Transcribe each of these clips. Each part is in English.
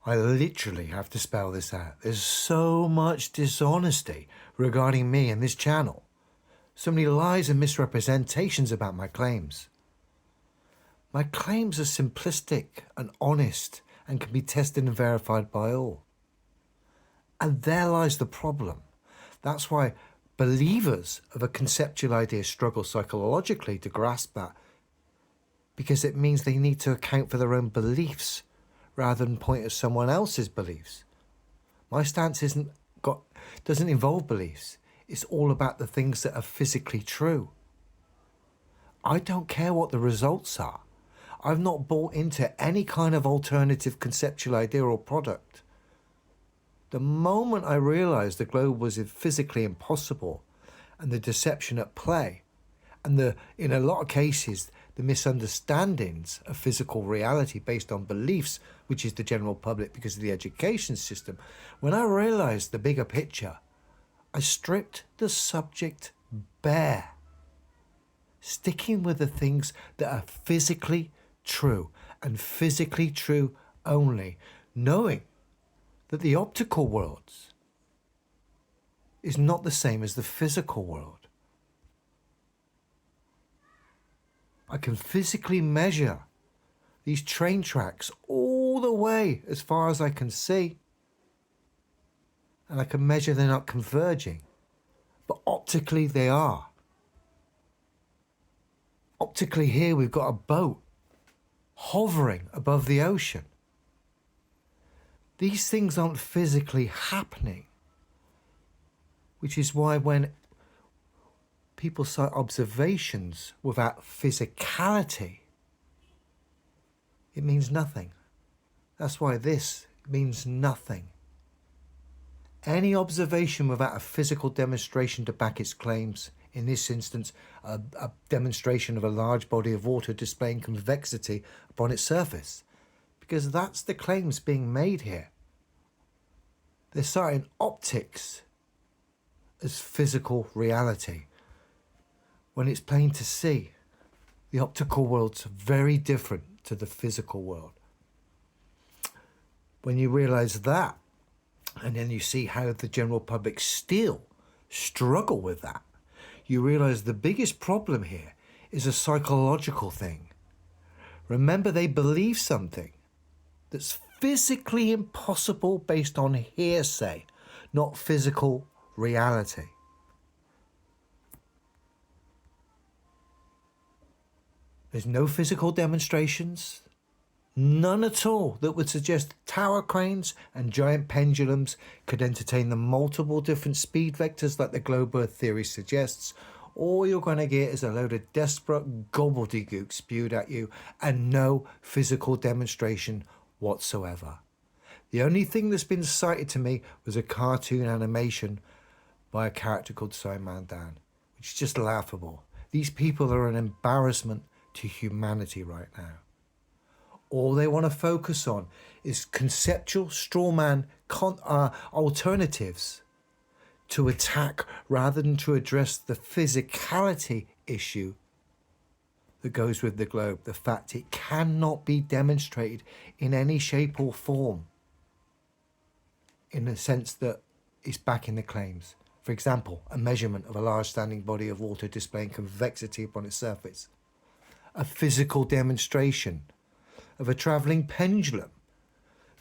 I literally have to spell this out. There's so much dishonesty regarding me and this channel. So many lies and misrepresentations about my claims. My claims are simplistic and honest and can be tested and verified by all. And there lies the problem. That's why believers of a conceptual idea struggle psychologically to grasp that, because it means they need to account for their own beliefs rather than point at someone else's beliefs. My stance doesn't involve beliefs. It's all about the things that are physically true. I don't care what the results are. I've not bought into any kind of alternative conceptual idea or product. The moment I realized the globe was physically impossible and the deception at play, and in a lot of cases, the misunderstandings of physical reality based on beliefs, which is the general public because of the education system, when I realized the bigger picture, I stripped the subject bare, sticking with the things that are physically true and physically true only, knowing that the optical world is not the same as the physical world. I can physically measure these train tracks all the way as far as I can see, and I can measure they're not converging, but optically they are. Optically here we've got a boat hovering above the ocean. These things aren't physically happening, which is why when people cite observations without physicality, it means nothing. That's why this means nothing. Any observation without a physical demonstration to back its claims, in this instance, a demonstration of a large body of water displaying convexity upon its surface, because that's the claims being made here. They're citing optics as physical reality, when it's plain to see the optical world's very different to the physical world. When you realize that, and then you see how the general public still struggle with that, you realize the biggest problem here is a psychological thing. Remember, they believe something that's physically impossible based on hearsay, not physical reality. There's no physical demonstrations, none at all, that would suggest tower cranes and giant pendulums could entertain the multiple different speed vectors like the globe Earth theory suggests. All you're going to get is a load of desperate gobbledygook spewed at you and no physical demonstration whatsoever. The only thing that's been cited to me was a cartoon animation by a character called Simon Dan, which is just laughable. These people are an embarrassment to humanity right now. All they want to focus on is conceptual strawman alternatives to attack rather than to address the physicality issue that goes with the globe, the fact it cannot be demonstrated in any shape or form in the sense that it's backing the claims. For example, a measurement of a large standing body of water displaying convexity upon its surface. A physical demonstration of a travelling pendulum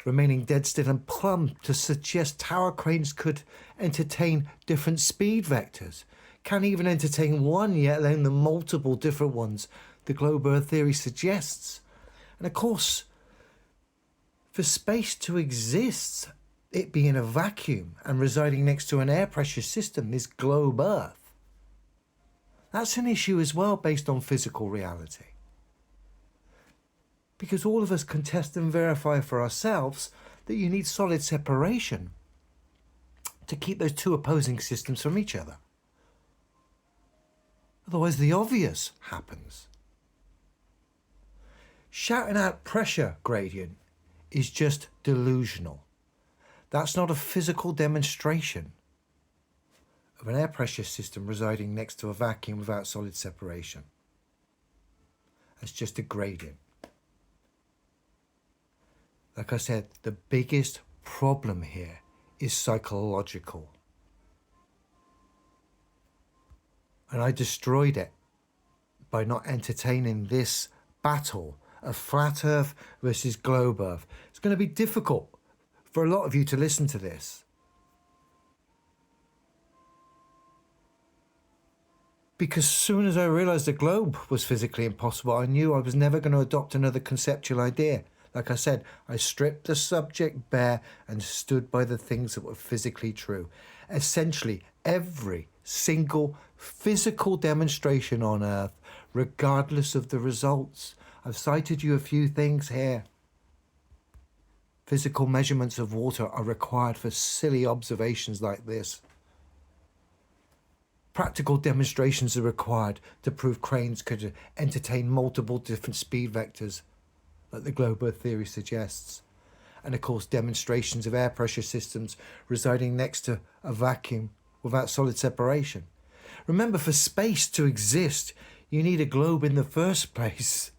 remaining dead still and plumb to suggest tower cranes could entertain different speed vectors. Can't even entertain one, yet alone the multiple different ones the globe Earth theory suggests. And of course, for space to exist, it being a vacuum and residing next to an air pressure system, this globe Earth, that's an issue as well based on physical reality. Because all of us can test and verify for ourselves that you need solid separation to keep those two opposing systems from each other. Otherwise, the obvious happens. Shouting out pressure gradient is just delusional. That's not a physical demonstration of an air pressure system residing next to a vacuum without solid separation. That's just a gradient. Like I said, the biggest problem here is psychological. And I destroyed it by not entertaining this battle of flat Earth versus globe Earth. It's going to be difficult for a lot of you to listen to this. Because as soon as I realized the globe was physically impossible, I knew I was never going to adopt another conceptual idea. Like I said, I stripped the subject bare and stood by the things that were physically true. Essentially, every single physical demonstration on Earth, regardless of the results. I've cited you a few things here. Physical measurements of water are required for silly observations like this. Practical demonstrations are required to prove cranes could entertain multiple different speed vectors, like the globe Earth theory suggests. And of course, demonstrations of air pressure systems residing next to a vacuum without solid separation. Remember, for space to exist, you need a globe in the first place.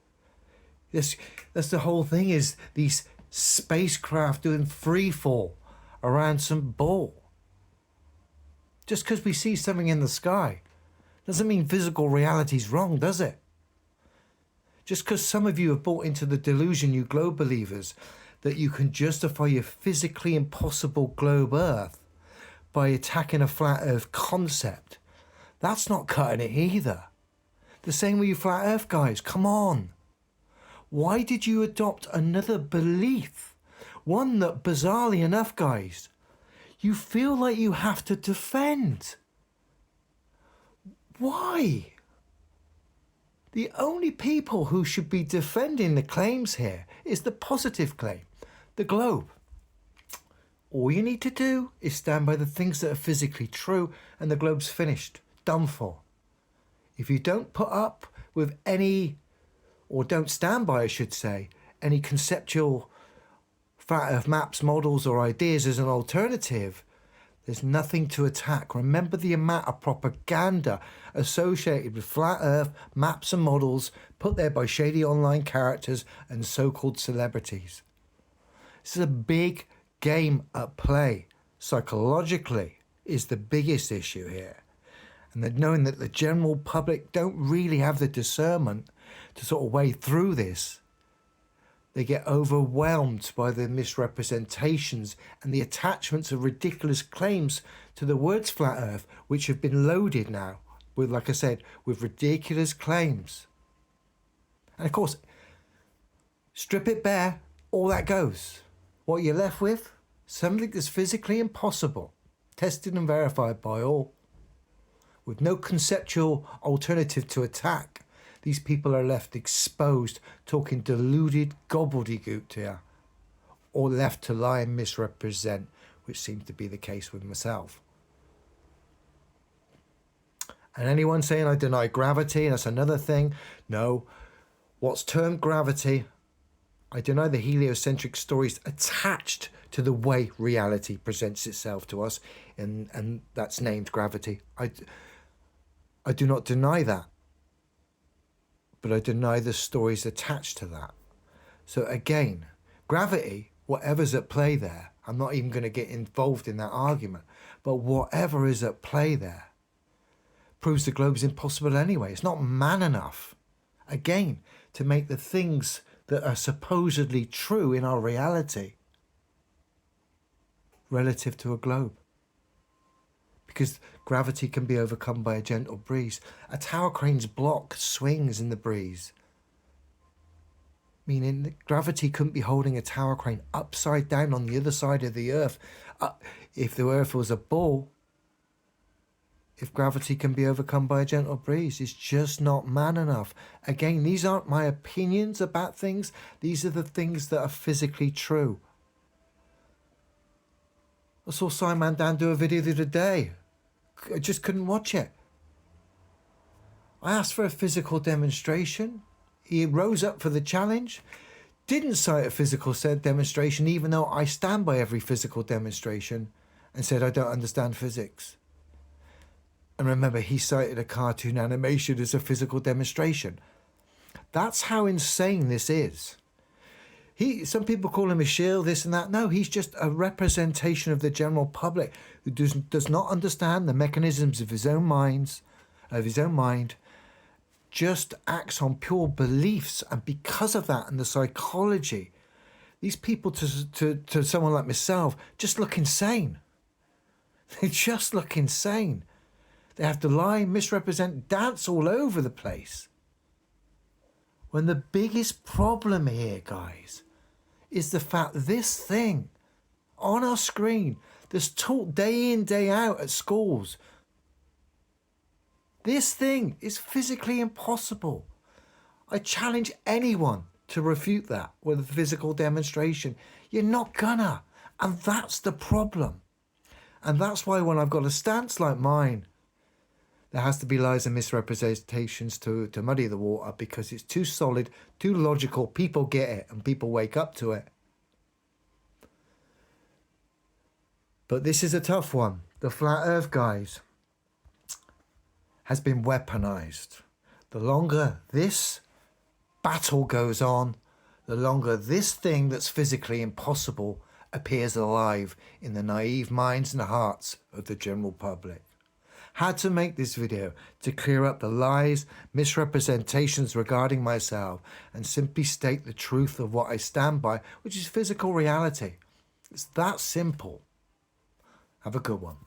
That's the whole thing, is these spacecraft doing free fall around some ball. Just because we see something in the sky doesn't mean physical reality's wrong, does it? Just because some of you have bought into the delusion, you globe believers, that you can justify your physically impossible globe Earth by attacking a flat Earth concept, that's not cutting it either. The same with you flat Earth guys, come on. Why did you adopt another belief? One that, bizarrely enough guys, you feel like you have to defend. Why? The only people who should be defending the claims here is the positive claim, the globe. All you need to do is stand by the things that are physically true, and the globe's finished, done for. If you don't put up with any, or don't stand by, I should say, any conceptual flat Earth maps, models or ideas as an alternative, there's nothing to attack. Remember the amount of propaganda associated with flat Earth maps and models put there by shady online characters and so-called celebrities. This is a big game at play. Psychologically is the biggest issue here. And that knowing that the general public don't really have the discernment to sort of wade through this, they get overwhelmed by the misrepresentations and the attachments of ridiculous claims to the words flat Earth, which have been loaded now with, like I said, with ridiculous claims. And of course, strip it bare, all that goes. What you're left with? Something that's physically impossible, tested and verified by all. With no conceptual alternative to attack, these people are left exposed, talking deluded gobbledygook to you, or left to lie and misrepresent, which seems to be the case with myself. And anyone saying I deny gravity, that's another thing. No, what's termed gravity, I deny the heliocentric stories attached to the way reality presents itself to us, and that's named gravity. I do not deny that. But I deny the stories attached to that. So again, gravity, whatever's at play there, I'm not even going to get involved in that argument, but whatever is at play there proves the globe's impossible anyway. It's not man enough, again, to make the things that are supposedly true in our reality relative to a globe. Because gravity can be overcome by a gentle breeze. A tower crane's block swings in the breeze, meaning that gravity couldn't be holding a tower crane upside down on the other side of the Earth. If the Earth was a ball, if gravity can be overcome by a gentle breeze, it's just not man enough. Again, these aren't my opinions about things. These are the things that are physically true. I saw Simon Dan do a video the other day. I just couldn't watch it. I asked for a physical demonstration. He rose up for the challenge. Didn't cite a physical demonstration, even though I stand by every physical demonstration, and said I don't understand physics. And remember, he cited a cartoon animation as a physical demonstration. That's how insane this is. Some people call him a shill, this and that. No, he's just a representation of the general public who does not understand the mechanisms of his own mind, just acts on pure beliefs, and because of that and the psychology, these people to someone like myself just look insane. They just look insane. They have to lie, misrepresent, dance all over the place. When the biggest problem here, guys, is the fact this thing on our screen that's taught day in, day out at schools, this thing is physically impossible. I challenge anyone to refute that with a physical demonstration. You're not gonna. And that's the problem. And that's why when I've got a stance like mine, there has to be lies and misrepresentations to muddy the water, because it's too solid, too logical. People get it and people wake up to it. But this is a tough one. The flat earth, guys, has been weaponized. The longer this battle goes on, the longer this thing that's physically impossible appears alive in the naive minds and hearts of the general public. Had to make this video to clear up the lies, misrepresentations regarding myself, and simply state the truth of what I stand by, which is physical reality. It's that simple. Have a good one.